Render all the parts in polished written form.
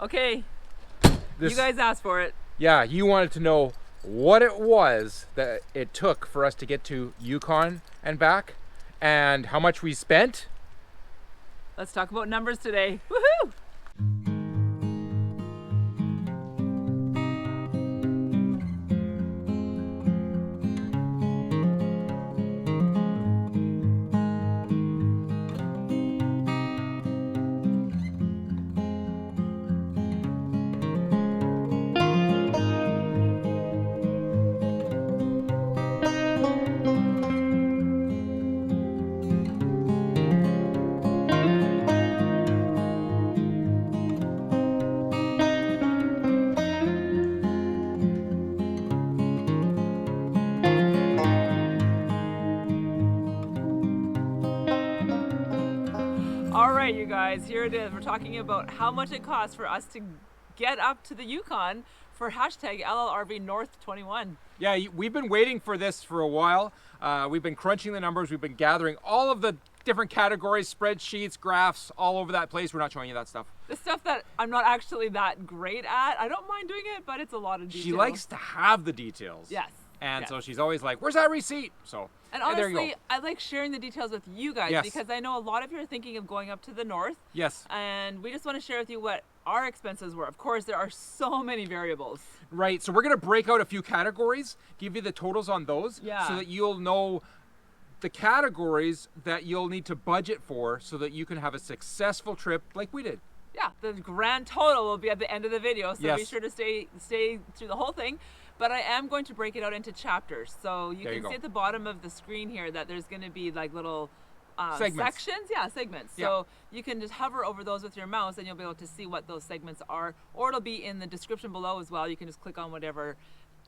Okay, you guys asked for it. Yeah, you wanted to know what it was that it took for us to get to Yukon and back, and how much we spent. Let's talk about numbers today. Woohoo! All right, you guys, here it is. We're talking about how much it costs for us to get up to the Yukon for hashtag LLRV North 21. Yeah, we've been waiting for this for a while. We've been crunching the numbers. We've been gathering all of the different categories, spreadsheets, graphs, all over that place. We're not showing you that stuff. The stuff that I'm not actually that great at. I don't mind doing it, but it's a lot of detail. She likes to have the details. Yes. And yes. so she's always like, where's that receipt? So, and there you honestly, go. I like sharing the details with you guys Yes. because I know a lot of you are thinking of going up to the north. Yes. And we just want to share with you what our expenses were. Of course, there are so many variables. Right, so we're going to break out a few categories, give you the totals on those, so that you'll know the categories that you'll need to budget for so that you can have a successful trip like we did. Yeah, the grand total will be at the end of the video, so Yes. be sure to stay through the whole thing. But I am going to break it out into chapters. So you can see at the bottom of the screen here that there's going to be like little sections. Yeah, segments. Yeah. So you can just hover over those with your mouse and you'll be able to see what those segments are. Or it'll be in the description below as well. You can just click on whatever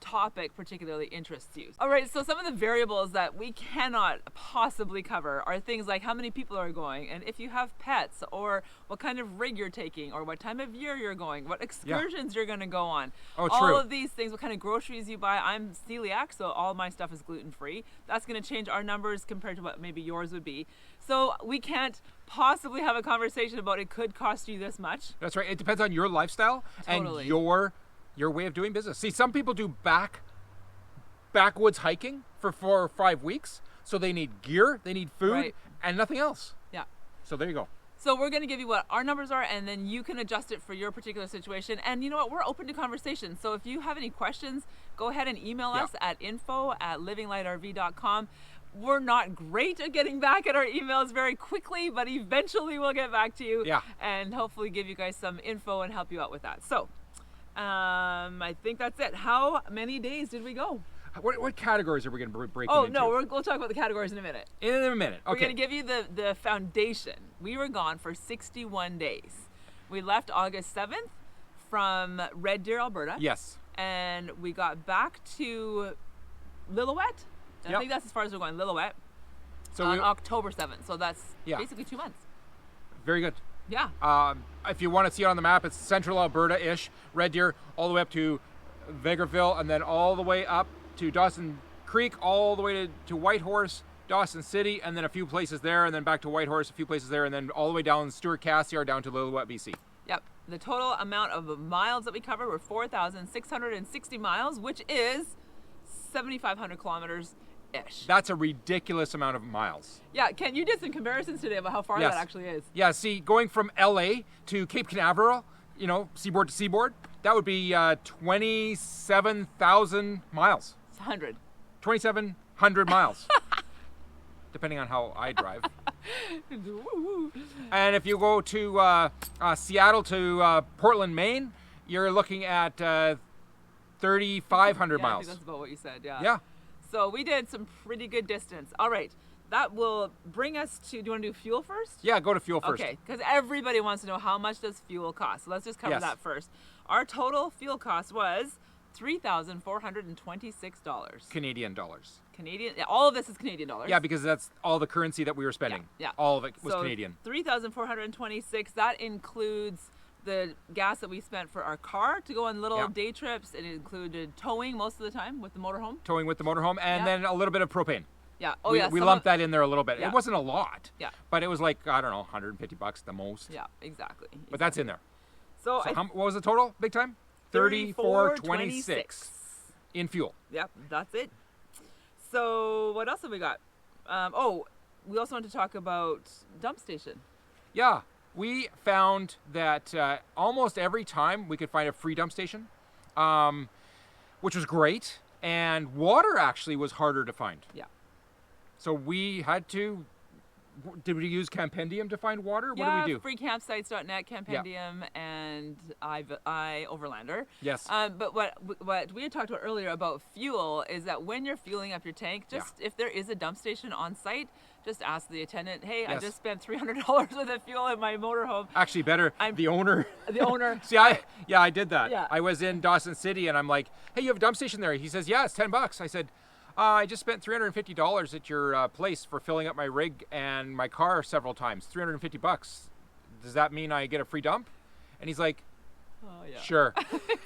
topic particularly interests you. All right, so some of the variables that we cannot possibly cover are things like how many people are going, and if you have pets, or what kind of rig you're taking, or what time of year you're going, what excursions you're going to go on. Oh, all true. of these things, what kind of groceries you buy. I'm celiac, so all my stuff is gluten-free. That's going to change our numbers compared to what maybe yours would be. So we can't possibly have a conversation about it could cost you this much. That's right. It depends on your lifestyle and your way of doing business. See, some people do backwoods hiking for 4 or 5 weeks, so they need gear, they need food, and nothing else. Yeah. So there you go. So we're going to give you what our numbers are, and then you can adjust it for your particular situation. And you know what? We're open to conversation. So if you have any questions, go ahead and email us at info@livinglightrv.com. We're not great at getting back at our emails very quickly, but eventually we'll get back to you and hopefully give you guys some info and help you out with that. So I think that's it. How many days did we go? What categories are we going to break into? Oh, no, we'll talk about the categories in a minute. In a minute, okay. We're going to give you the foundation. We were gone for 61 days. We left August 7th from Red Deer, Alberta. Yes. And we got back to Lillooet. I think that's as far as we're going, Lillooet, so on October 7th. So that's basically 2 months. Very good. Yeah. If you want to see it on the map, it's central Alberta-ish, Red Deer, all the way up to Vegreville, and then all the way up to Dawson Creek, all the way to Whitehorse, Dawson City, and then a few places there, and then back to Whitehorse, a few places there, and then all the way down Stewart Cassiar down to Lillooet, BC. Yep. The total amount of miles that we covered were 4,660 miles, which is 7,500 kilometers. Ish. That's a ridiculous amount of miles. Yeah, Ken, you did some comparisons today about how far that actually is. Yeah, see, going from LA to Cape Canaveral, seaboard to seaboard, that would be 27,000 miles. It's 100. 2,700 miles, depending on how I drive. And if you go to Seattle to Portland, Maine, you're looking at 3,500 miles. I think that's about what you said, Yeah. So we did some pretty good distance. All right, that will bring us to, do you want to do fuel first? Yeah, go to fuel first. Okay, because everybody wants to know how much does fuel cost. So let's just cover that first. Our total fuel cost was $3,426. Canadian dollars. Canadian, all of this is Canadian dollars. Yeah, because that's all the currency that we were spending. Yeah. All of it was Canadian. $3,426, that includes the gas that we spent for our car to go on little day trips. It included towing most of the time with the motorhome. Towing with the motorhome, and then a little bit of propane. Yeah. We lumped that in there a little bit. Yeah. It wasn't a lot. Yeah. But it was like, I don't know, $150 the most. Yeah, exactly. But that's in there. So, So what was the total? Big time? 34.26 in fuel. Yep, that's it. So what else have we got? We also want to talk about dump station. Yeah, we found that almost every time we could find a free dump station, which was great. And water actually was harder to find. Yeah. So we had to. Did we use Campendium to find water? Yeah, what did we do? freecampsites.net, Campendium, and I Overlander. Yes. But what we had talked about earlier about fuel is that when you're fueling up your tank, just if there is a dump station on site, just ask the attendant, hey, I just spent $300 worth of fuel in my motorhome. Actually, better, the owner. The owner. See, I did that. Yeah. I was in Dawson City, and I'm like, hey, you have a dump station there? He says, yeah, it's $10. I said, I just spent $350 at your place for filling up my rig and my car several times. $350. Does that mean I get a free dump? And he's like, oh, yeah. Sure.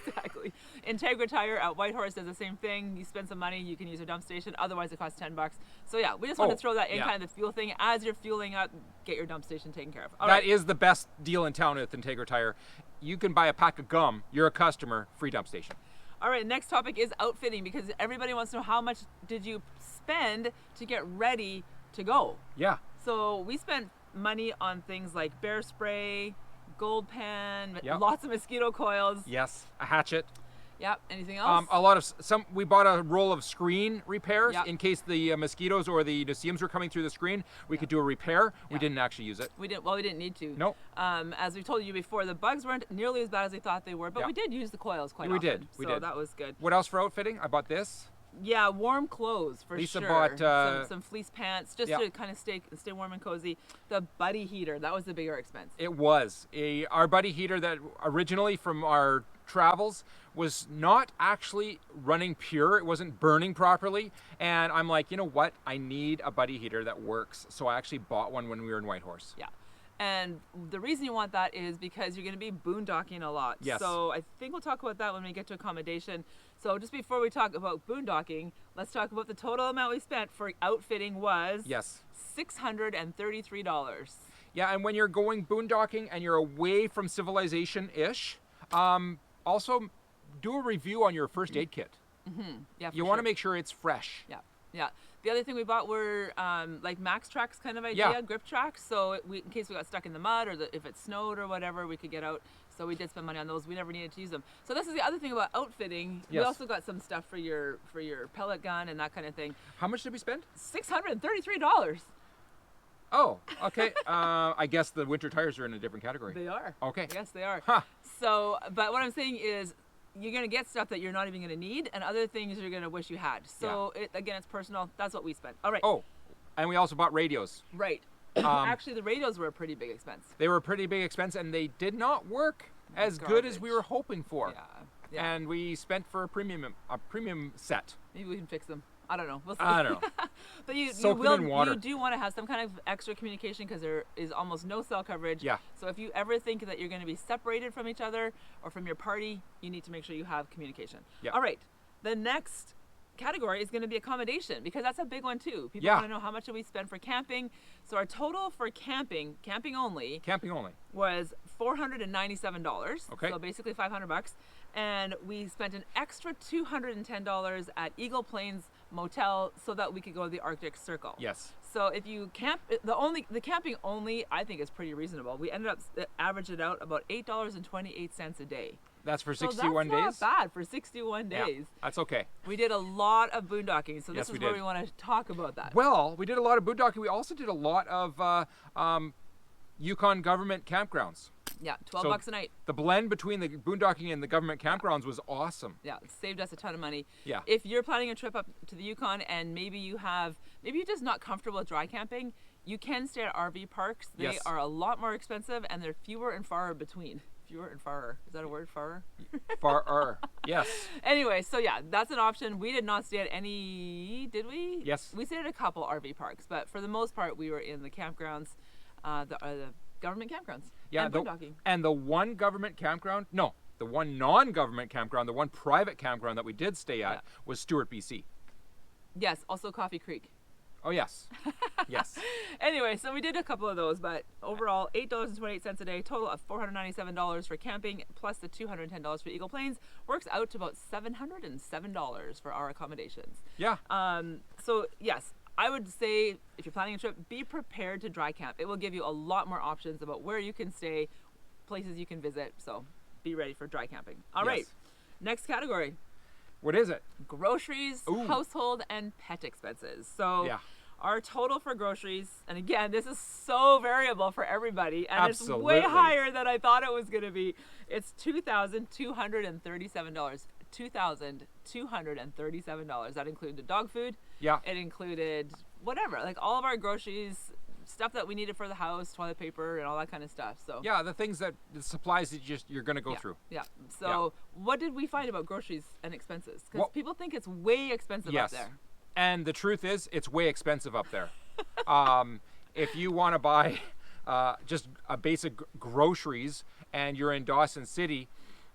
Exactly. Integra Tire at Whitehorse does the same thing. You spend some money, you can use a dump station. Otherwise, it costs $10. So yeah, we just want to throw that in, kind of the fuel thing. As you're fueling up, get your dump station taken care of. That is the best deal in town with Integra Tire. You can buy a pack of gum. You're a customer. Free dump station. All right, next topic is outfitting, because everybody wants to know how much did you spend to get ready to go. Yeah. So we spent money on things like bear spray, gold pan, Yep. lots of mosquito coils. Yes. A hatchet. Yep. Anything else? A lot of we bought a roll of screen repairs Yep. in case the mosquitoes or the no-see-ums were coming through the screen. We could do a repair. We Yep. didn't actually use it. We didn't need to. Nope. As we told you before, the bugs weren't nearly as bad as they thought they were, but Yeah. we did use the coils quite We often. did. We so did. that was good. What else for outfitting? I bought this. Yeah, warm clothes for Lisa sure. bought, some fleece pants just yeah. to kind of stay warm and cozy. The buddy heater, that was the bigger expense. It was our buddy heater that originally from our travels was not actually running pure. It wasn't burning properly. And I'm like, you know what? I need a buddy heater that works. So I actually bought one when we were in Whitehorse. Yeah. And the reason you want that is because you're going to be boondocking a lot. Yes. So I think we'll talk about that when we get to accommodation. So just before we talk about boondocking, let's talk about the total amount we spent for outfitting was Yes. $633. Yeah, and when you're going boondocking and you're away from civilization-ish, also do a review on your first aid kit. Yeah, for You want to sure. make sure it's fresh. Yeah, yeah. The other thing we bought were like MARX tracks kind of idea, Yeah. grip tracks. So in case we got stuck in the mud or if it snowed or whatever, we could get out. So we did spend money on those. We never needed to use them. So this is the other thing about outfitting. We Yes. also got some stuff for your pellet gun and that kind of thing. How much did we spend? $633. Oh, okay. I guess the winter tires are in a different category. They are. Okay. Yes, they are. Huh. So, but what I'm saying is, you're gonna get stuff that you're not even gonna need, and other things you're gonna wish you had. So again, it's personal. That's what we spent. All right. Oh, and we also bought radios. Right. Actually, the radios were a pretty big expense. They were a pretty big expense, and they did not work as good as we were hoping for. Yeah. Yeah. And we spent for a premium set. Maybe we can fix them. I don't know. We'll see. I don't know. But you Soak them in water. You do want to have some kind of extra communication because there is almost no cell coverage. Yeah. So if you ever think that you're going to be separated from each other or from your party, you need to make sure you have communication. Yeah. All right. The next category is going to be accommodation, because that's a big one too. People Yeah. want to know how much did we spend for camping. So our total for camping only, Camping only. was $497. Okay. So basically $500. And we spent an extra $210 at Eagle Plains Motel so that we could go to the Arctic Circle. Yes. So if you camp, the camping only, I think, is pretty reasonable. We ended up averaged it out about $8.28 a day. That's for So 61 that's days? not bad for 61 Yeah, days. that's okay. We did a lot of boondocking, so Yes, this we is where did. we want to talk about that. Well, we did a lot of boondocking. We also did a lot of Yukon government campgrounds. Yeah, $12 So a night. The blend between the boondocking and the government campgrounds was awesome. Yeah, it saved us a ton of money. Yeah. If you're planning a trip up to the Yukon and maybe you're just not comfortable with dry camping, you can stay at RV parks. They Yes. are a lot more expensive and they're fewer and far between. Fewer and farer. Is that a word, farer? Yes. Anyway, so yeah, that's an option. We did not stay at any, did we? Yes. We stayed at a couple RV parks, but for the most part, we were in the campgrounds, the government campgrounds. Yeah, and boondocking. and the one government campground, no, the one non-government campground, the one private campground that we did stay at Yeah. was Stewart, BC. Yes, also Coffee Creek. Oh, yes. Yes. Anyway, so we did a couple of those, but overall, $8.28 a day, total of $497 for camping, plus the $210 for Eagle Plains, works out to about $707 for our accommodations. Yeah. So yes, I would say if you're planning a trip, be prepared to dry camp. It will give you a lot more options about where you can stay, places you can visit. So be ready for dry camping. All right. Next category. What is it? Groceries, household, and pet expenses. So our total for groceries, and again, this is so variable for everybody, and Absolutely. it's way higher than I thought it was going to be. It's $2,237. $2,237. That included dog food. Yeah. It included whatever, like all of our groceries, stuff that we needed for the house, toilet paper, and all that kind of stuff. So yeah, the supplies that you're going to go through. Yeah. So what did we find about groceries and expenses? Because people think it's way expensive up there. And the truth is, it's way expensive up there. If you want to buy just a basic groceries and you're in Dawson City,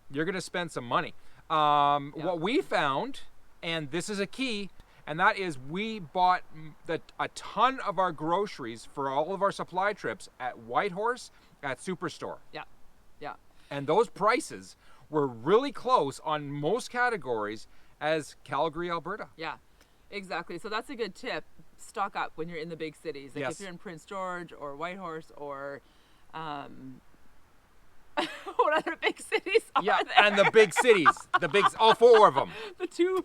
you're going to spend some money. What we found, and this is a key, and that is we bought a ton of our groceries for all of our supply trips at Whitehorse at Superstore. Yeah. Yeah. And those prices were really close on most categories as Calgary, Alberta. Yeah. Exactly. So that's a good tip. Stock up when you're in the big cities. Like if you're in Prince George or Whitehorse or what other big cities are there? And the big cities, all four of them. The two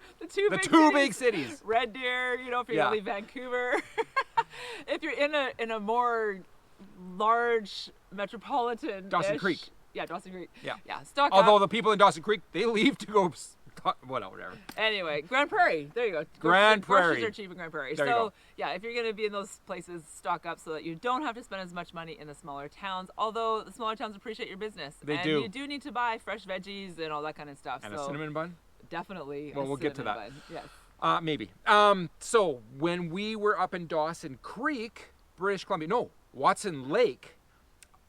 big cities. Red Deer, if you're gonna leave Vancouver. If you're in a more large metropolitan Dawson Creek. Yeah, Dawson Creek. Yeah. Yeah. Stock up. Although the people in Dawson Creek, they leave to go whatever. Anyway, Grand Prairie. There you go. Grand Prairie. Groceries are cheap in Grand Prairie. There you go. Yeah, if you're going to be in those places, stock up so that you don't have to spend as much money in the smaller towns. Although the smaller towns appreciate your business. They and do. You do need to buy fresh veggies and all that kind of stuff. And a cinnamon bun? Definitely. Well, we'll get to that. Bun. Yes. Maybe. So when we were up in Dawson Creek, British Columbia, Watson Lake,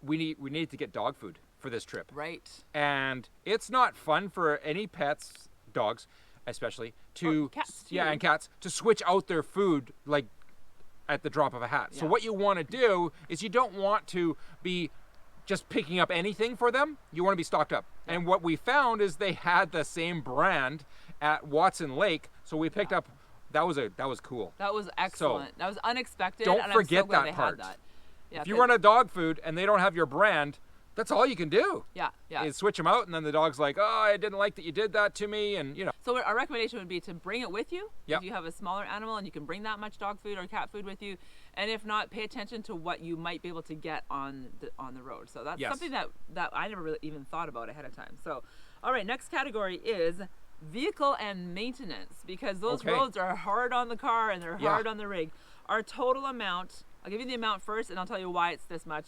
we needed to get dog food for this trip. Right. And it's not fun for any pets, dogs especially, to cats too. and cats to switch out their food like at the drop of a hat. So what you want to do is you don't want to be just picking up anything for them. You want to be stocked up. And what we found is they had the same brand at Watson Lake, so we picked up. That was cool. That was excellent. That was unexpected. Don't and forget I'm so glad that they part. Had that. Yeah, if you run a dog food and they don't have your brand, that's all you can do. Yeah. Is switch them out, and then the dog's like, "Oh, I didn't like that you did that to me," and So our recommendation would be to bring it with you Yep. if you have a smaller animal and you can bring that much dog food or cat food with you, and if not, pay attention to what you might be able to get on the road. So that's something that I never really even thought about ahead of time. So, all right, next category is vehicle and maintenance, because those roads are hard on the car and they're hard on the rig. Our total amount, I'll give you the amount first and I'll tell you why it's this much,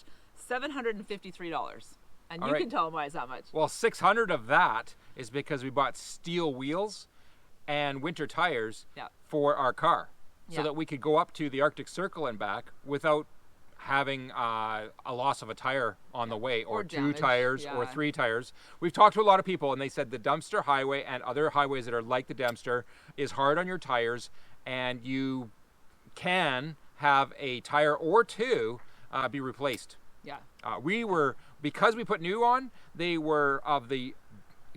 $753. And you can tell them why it's that much. Well, 600 of that is because we bought steel wheels and winter tires for our car, so that we could go up to the Arctic Circle and back without having a loss of a tire on the way, or two damage. tires, or three tires. We've talked to a lot of people, and they said the Dempster Highway and other highways that are like the Dempster is hard on your tires, and you can have a tire or two be replaced. Yeah. Because we put new on, they were of the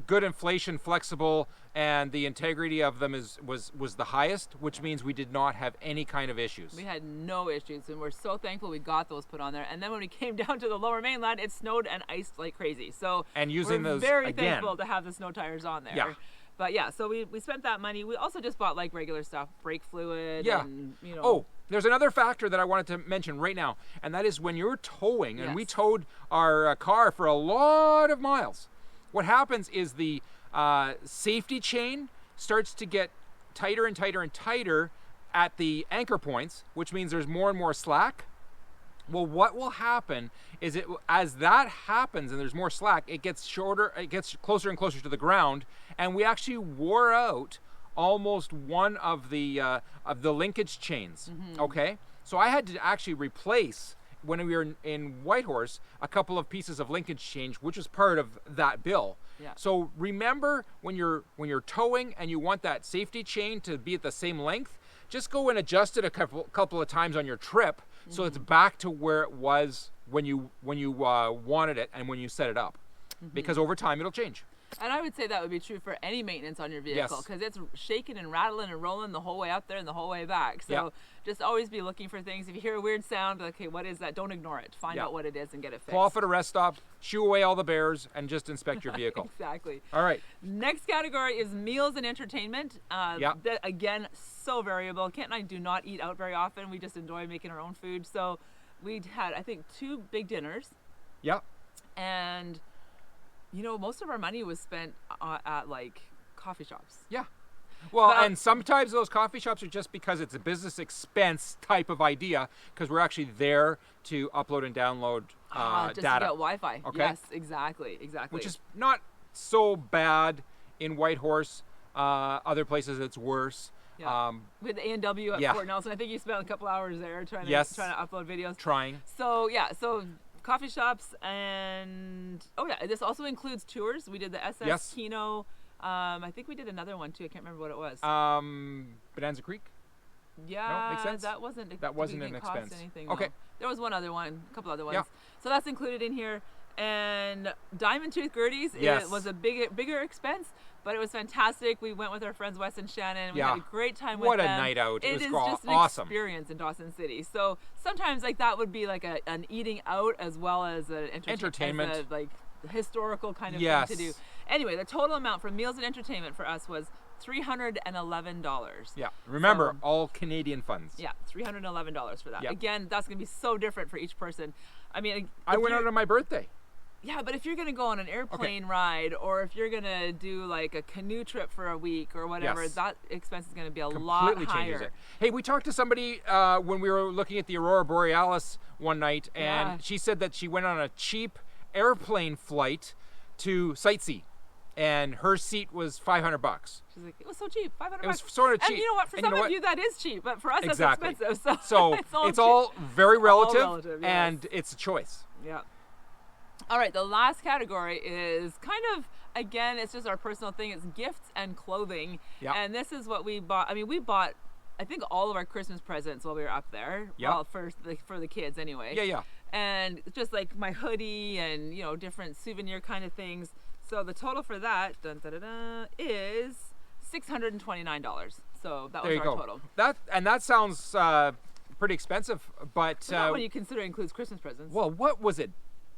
good inflation, flexible, and the integrity of them was the highest, which means we did not have any kind of issues. We had no issues, and we're so thankful we got those put on there. And then when we came down to the lower mainland, it snowed and iced like crazy. So using we're those very again. thankful to have the snow tires on there. Yeah. But so we spent that money. We also just bought like regular stuff, brake fluid. Yeah. And, There's another factor that I wanted to mention right now, and that is when you're towing, and we towed our car for a lot of miles. What happens is the safety chain starts to get tighter and tighter and tighter at the anchor points, which means there's more and more slack. Well, what will happen is as that happens and there's more slack, it gets shorter, it gets closer and closer to the ground, and we actually wore out almost one of the linkage chains. Okay, so I had to actually replace, when we were in Whitehorse, a couple of pieces of linkage chain, which was part of that bill. Yeah. So remember, when you're towing and you want that safety chain to be at the same length, just go and adjust it a couple of times on your trip, so it's back to where it was when you wanted it and when you set it up, because over time it'll change. And I would say that would be true for any maintenance on your vehicle, because it's shaking and rattling and rolling the whole way up there and the whole way back. So just always be looking for things. If you hear a weird sound, okay, what is that? Don't ignore it. Find out what it is and get it fixed. Pull off at a rest stop, shoo away all the bears, and just inspect your vehicle. Exactly. All right. Next category is meals and entertainment. That, again, so variable. Kent and I do not eat out very often. We just enjoy making our own food. So we had, I think, 2 big dinners. Yeah. And you know, most of our money was spent at like coffee shops. Yeah. Well, and sometimes those coffee shops are just because it's a business expense type of idea, because we're actually there to upload and download just data. to get Wi-Fi. Okay. Yes, exactly. Which is not so bad in Whitehorse. Other places it's worse. Yeah. With A&W at Fort Nelson, I think you spent a couple hours there trying to upload videos. Trying. So coffee shops, and this also includes tours. We did the SS Kino. I think we did another one too. I can't remember what it was. Bonanza Creek. Yeah, no, makes sense. that wasn't an expense. Anything, okay. No. There was one other one, a couple other ones. Yeah. So that's included in here. And Diamond Tooth Gertie's it was a bigger expense, but it was fantastic. We went with our friends Wes and Shannon. We had a great time with them. What a night out. It was just awesome. An experience in Dawson City. So sometimes like that would be like an eating out as well as an entertainment. As a, like historical kind of thing to do. Anyway, the total amount for meals and entertainment for us was $311. Yeah. Remember, all Canadian funds. Yeah, $311 for that. Yep. Again, that's going to be so different for each person. I mean, I went out on my birthday. Yeah, but if you're going to go on an airplane ride, or if you're going to do like a canoe trip for a week or whatever, that expense is going to be a lot higher. Changes it. Hey, we talked to somebody when we were looking at the Aurora Borealis one night, and she said that she went on a cheap airplane flight to sightsee, and her seat was $500. She's like, it was so cheap, $500. It was sort of cheap. And you know what? For some of you, that is cheap, but for us, that's expensive. So it's all very relative, and it's a choice. Yeah. All right, the last category is kind of, again, it's just our personal thing. It's gifts and clothing. Yeah. And this is what we bought. I mean, we bought, I think, all of our Christmas presents while we were up there. Yeah. Well, for the kids anyway. Yeah. And just like my hoodie and, you know, different souvenir kind of things. So the total for that is $629. So that was our total. That sounds pretty expensive, but not when you consider it includes Christmas presents. Well, what was it?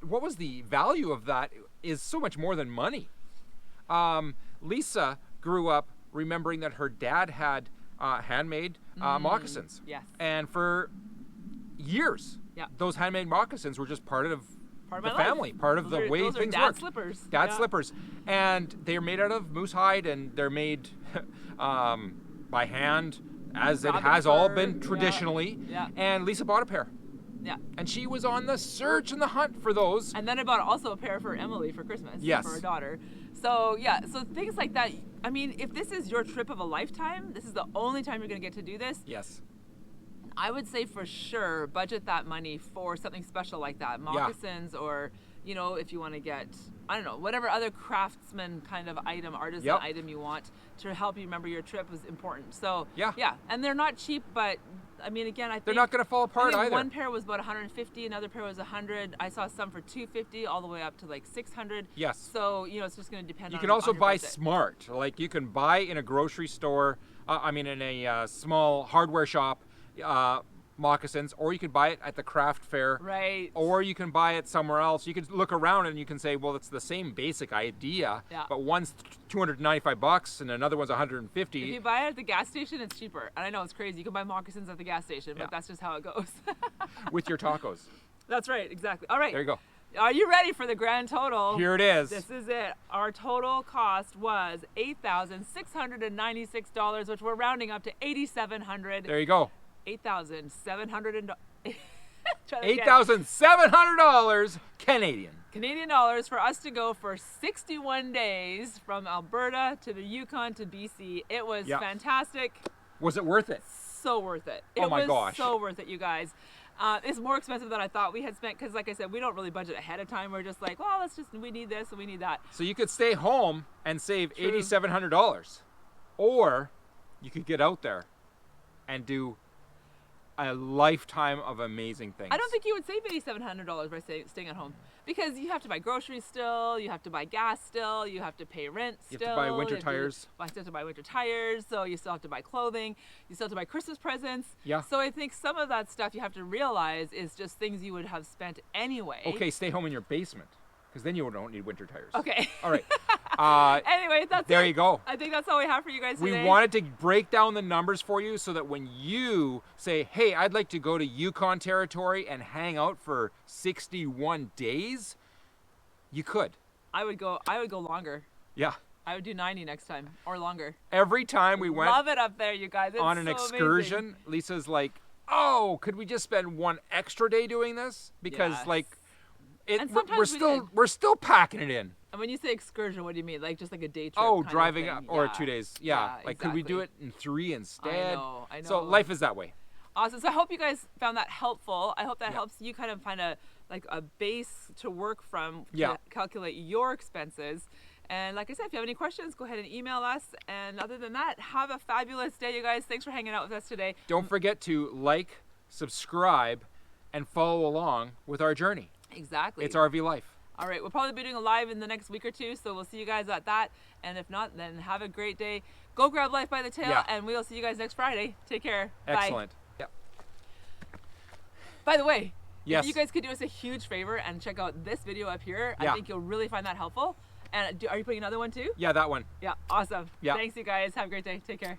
What was the value of that? Is so much more than money. Lisa grew up remembering that her dad had handmade moccasins. Yes. And for years, those handmade moccasins were just part of the family, part of the way things work. Slippers. Dad slippers. And they're made out of moose hide, and they're made by hand, as it has all been traditionally. Yeah. And Lisa bought a pair. Yeah. And she was on the search and the hunt for those. And then I bought also a pair for Emily for Christmas. Yes. For her daughter. So so things like that. I mean, if this is your trip of a lifetime, this is the only time you're going to get to do this. Yes. I would say for sure budget that money for something special like that. Moccasins or, you know, if you want to get, I don't know, whatever other craftsman kind of item, artisan item you want to help you remember your trip is important. So, yeah. And they're not cheap, but I mean, again, I think they're not going to fall apart either. One pair was about $150, another pair was $100. I saw some for $250, all the way up to like $600. Yes. So, you know, it's just going to depend on. You can also buy budget. smart. Like you can buy in a grocery store, in a small hardware shop, moccasins, or you could buy it at the craft fair. Right. Or you can buy it somewhere else. You could look around and you can say, well, it's the same basic idea, but one's $295 and another one's $150. If you buy it at the gas station, it's cheaper. And I know it's crazy. You can buy moccasins at the gas station, but that's just how it goes. With your tacos. That's right. Exactly. All right. There you go. Are you ready for the grand total? Here it is. This is it. Our total cost was $8,696, which we're rounding up to $8,700. There you go. $8,700 $8,700 Canadian. Canadian dollars for us to go for 61 days from Alberta to the Yukon to BC. It was fantastic. Was it worth it? So worth it. Oh my gosh. So worth it, you guys. It's more expensive than I thought we had spent because, like I said, we don't really budget ahead of time. We're just like, well, we need this and we need that. So you could stay home and save $8,700, or you could get out there and do a lifetime of amazing things. I don't think you would save $8,700 by staying at home, because you have to buy groceries still, you have to buy gas still, you have to pay rent still. You have to buy winter tires. You still have to buy winter tires, so you still have to buy clothing, you still have to buy Christmas presents. Yeah. So I think some of that stuff you have to realize is just things you would have spent anyway. Okay, stay home in your basement, because then you don't need winter tires. Okay. All right. Anyway, that's there it. you go. I think that's all we have for you guys today. We wanted to break down the numbers for you so that when you say, hey, I'd like to go to Yukon Territory and hang out for 61 days, you could. I would go longer. Yeah. I would do 90 next time, or longer. Every time we went Love it up there, you guys. It's on an so excursion, amazing. Lisa's like, oh, could we just spend one extra day doing this? Because Yes. like, And sometimes we're still packing it in. And when you say excursion, what do you mean? Like just like a day trip? Oh, kind of driving thing? up or Yeah. 2 days. Yeah. Like, could we do exactly. it in 3 instead? I know. So life is that way. Awesome. So I hope you guys found that helpful. I hope that Yeah. helps you kind of find a base to work from to Yeah. calculate your expenses. And like I said, if you have any questions, go ahead and email us. And other than that, have a fabulous day, you guys. Thanks for hanging out with us today. Don't forget to like, subscribe, and follow along with our journey. Exactly. It's RV life. All right, we'll probably be doing a live in the next week or two, so we'll see you guys at that. And if not, then have a great day. Go grab life by the tail, Yeah. and we'll see you guys next Friday. Take care. Bye. Excellent. Yep. By the way, Yes. if you guys could do us a huge favor and check out this video up here, Yeah. I think you'll really find that helpful. And are you putting another one too? Yeah, that one. Yeah, awesome. Yeah. Thanks, you guys. Have a great day. Take care.